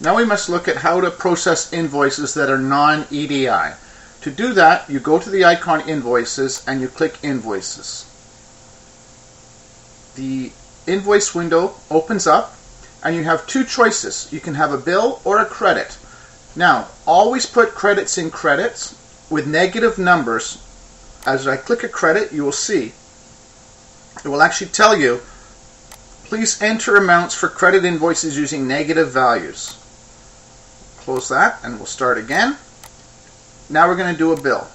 Now we must look at how to process invoices that are non-EDI. To do that, you go to the icon Invoices and you click Invoices. The invoice window opens up and you have two choices. You can have a bill or a credit. Now, always put credits in credits with negative numbers. As I click a credit, you will see it will actually tell you, please enter amounts for credit invoices using negative values. Close that and we'll start again. Now we're going to do a bill.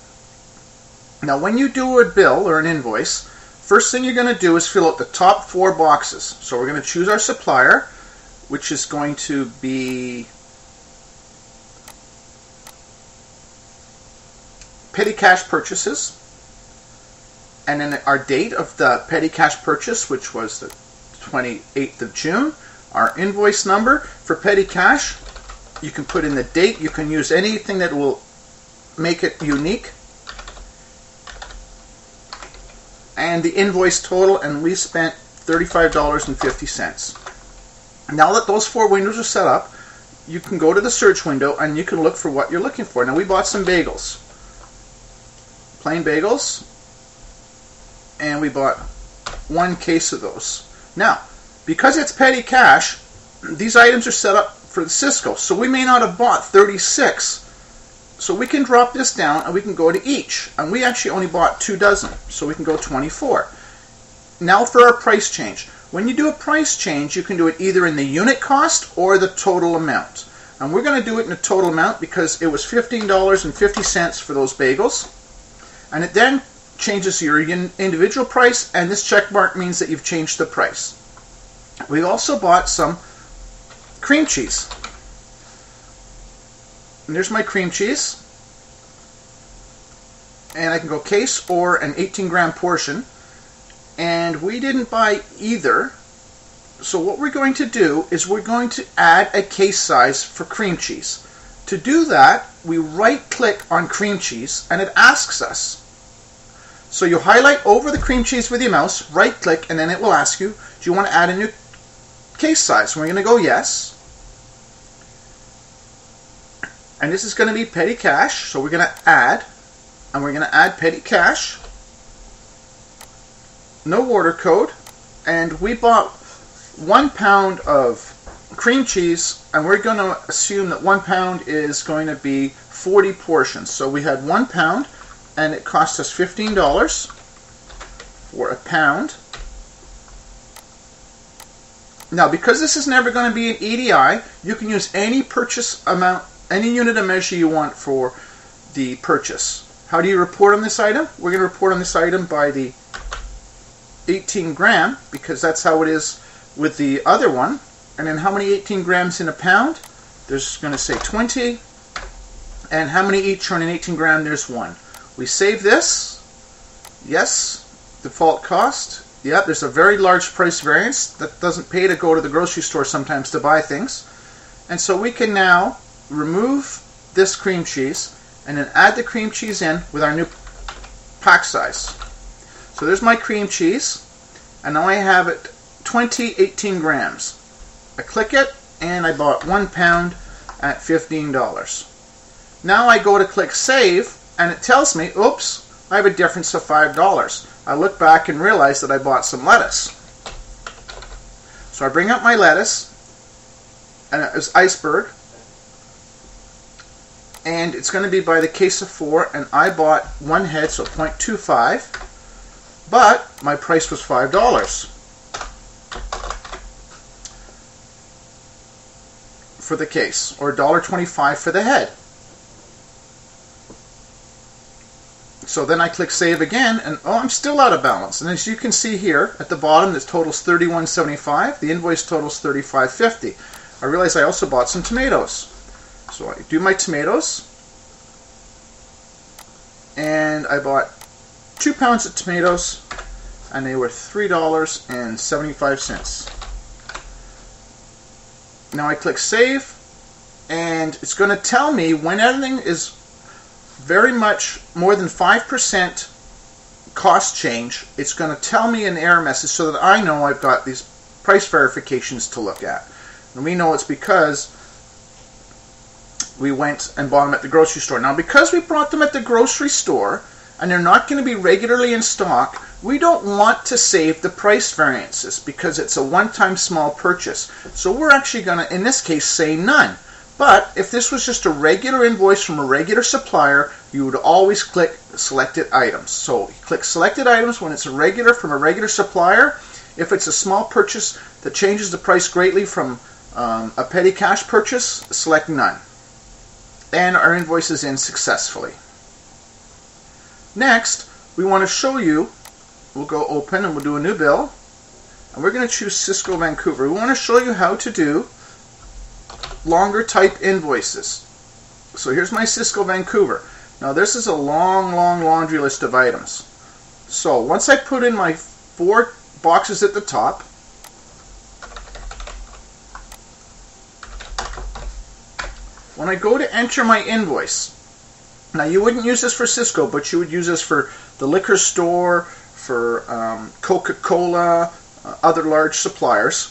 Now when you do a bill or an invoice, first thing you're going to do is fill out the top 4 boxes. So we're going to choose our supplier, which is going to be petty cash purchases. And then our date of the petty cash purchase, which was the 28th of June. Our invoice number for petty cash, you can put in the date. You can use anything that will make it unique. And the invoice total, and we spent $35.50. Now that those 4 windows are set up, you can go to the search window and you can look for what you're looking for. Now we bought some bagels. Plain bagels. And we bought 1 case of those. Now, because it's petty cash, these items are set up for the Cisco, so we may not have bought 36. So we can drop this down and we can go to each. And we actually only bought 2 dozen, so we can go 24. Now for our price change. When you do a price change, you can do it either in the unit cost or the total amount. And we're going to do it in the total amount because it was $15.50 for those bagels. And it then changes your individual price, and this check mark means that you've changed the price. We also bought some cream cheese. And there's my cream cheese. And I can go case or an 18-gram portion. And we didn't buy either. So what we're going to do is we're going to add a case size for cream cheese. To do that, we right-click on cream cheese and it asks us. So you highlight over the cream cheese with your mouse, right-click, and then it will ask you, do you want to add a new case size? And we're going to go yes. And this is going to be petty cash, so we're going to add, and we're going to add petty cash. No order code, and we bought 1 pound of cream cheese, and we're going to assume that 1 pound is going to be 40 portions. So we had 1 pound, and it cost us $15 for a pound. Now, because this is never going to be an EDI, you can use any purchase amount, any unit of measure you want for the purchase. How do you report on this item? We're going to report on this item by the 18 gram, because that's how it is with the other one. And then how many 18 grams in a pound? There's going to say 20. And how many each on an 18 gram? There's 1. We save this. Yes. Default cost. Yep, there's a very large price variance. That doesn't pay to go to the grocery store sometimes to buy things. And so we can now remove this cream cheese and then add the cream cheese in with our new pack size. So there's my cream cheese. And now I have it 18 grams. I click it and I bought 1 pound at $15. Now I go to click save. And it tells me, oops, I have a difference of $5. I look back and realize that I bought some lettuce. So I bring up my lettuce, and it was iceberg. And it's going to be by the case of 4, and I bought 1 head, so 0.25. But my price was $5 for the case, or $1.25 for the head. So then I click save again, and oh, I'm still out of balance. And as you can see here at the bottom, this totals $31.75. The invoice totals $35.50. I realize I also bought some tomatoes. So I do my tomatoes, and I bought 2 pounds of tomatoes, and they were $3.75. Now I click save, and it's going to tell me when everything is very much more than 5% cost change, it's going to tell me an error message so that I know I've got these price verifications to look at. And we know it's because we went and bought them at the grocery store. Now, because we bought them at the grocery store and they're not going to be regularly in stock, we don't want to save the price variances because it's a one-time small purchase. So we're actually going to, in this case, say none. But if this was just a regular invoice from a regular supplier, you would always click selected items. So you click selected items when it's a regular from a regular supplier. If it's a small purchase that changes the price greatly from a petty cash purchase, select none. And our invoice is in successfully. Next, we want to show you, we'll go open and we'll do a new bill. And we're going to choose Cisco Vancouver. We want to show you how to do longer type invoices. So here's my Cisco Vancouver. Now this is a long laundry list of items. So once I put in my 4 boxes at the top, when I go to enter my invoice, now you wouldn't use this for Cisco, but you would use this for the liquor store, for Coca-Cola, other large suppliers.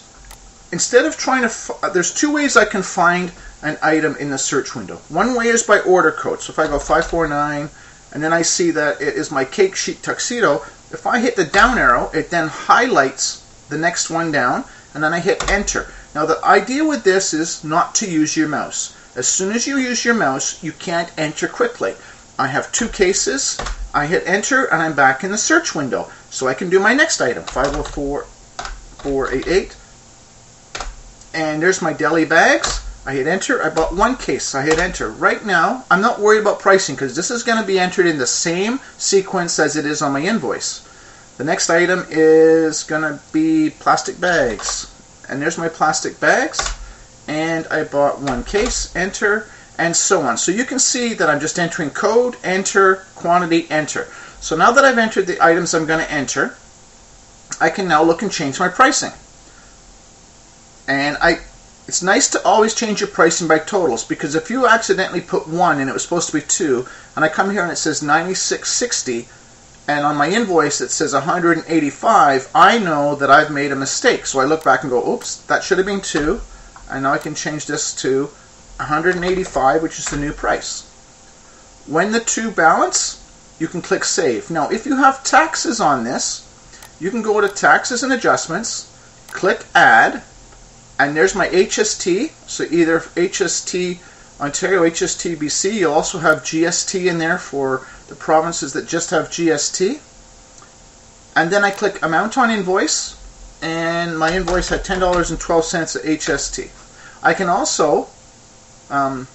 Instead of trying to, there's 2 ways I can find an item in the search window. One way is by order code. So if I go 549 and then I see that it is my cake sheet tuxedo, if I hit the down arrow, it then highlights the next one down, and then I hit enter. Now the idea with this is not to use your mouse. As soon as you use your mouse, you can't enter quickly. I have 2 cases. I hit enter and I'm back in the search window. So I can do my next item, 504488. And there's my deli bags. I hit enter. I bought 1 case. I hit enter. Right now, I'm not worried about pricing because this is going to be entered in the same sequence as it is on my invoice. The next item is going to be plastic bags. And there's my plastic bags. And I bought 1 case. Enter. And so on. So you can see that I'm just entering code, enter, quantity, enter. So now that I've entered the items I'm going to enter, I can now look and change my pricing. And it's nice to always change your pricing by totals, because if you accidentally put 1 and it was supposed to be 2, and I come here and it says $96.60, and on my invoice it says $185, I know that I've made a mistake. So I look back and go, oops, that should have been 2, and now I can change this to $185, which is the new price. When the 2 balance, you can click Save. Now, if you have taxes on this, you can go to Taxes and Adjustments, click Add, and there's my HST. So either HST Ontario, HST BC. You'll also have GST in there for the provinces that just have GST. And then I click Amount on Invoice, and my invoice had $10.12 at HST. I can also, and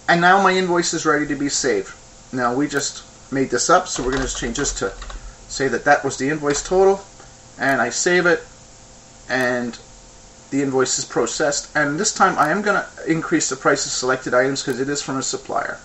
now my invoice is ready to be saved. Now we just made this up, so we're going to change this to say that that was the invoice total, and I save it, and the invoice is processed. And this time I am going to increase the price of selected items because it is from a supplier.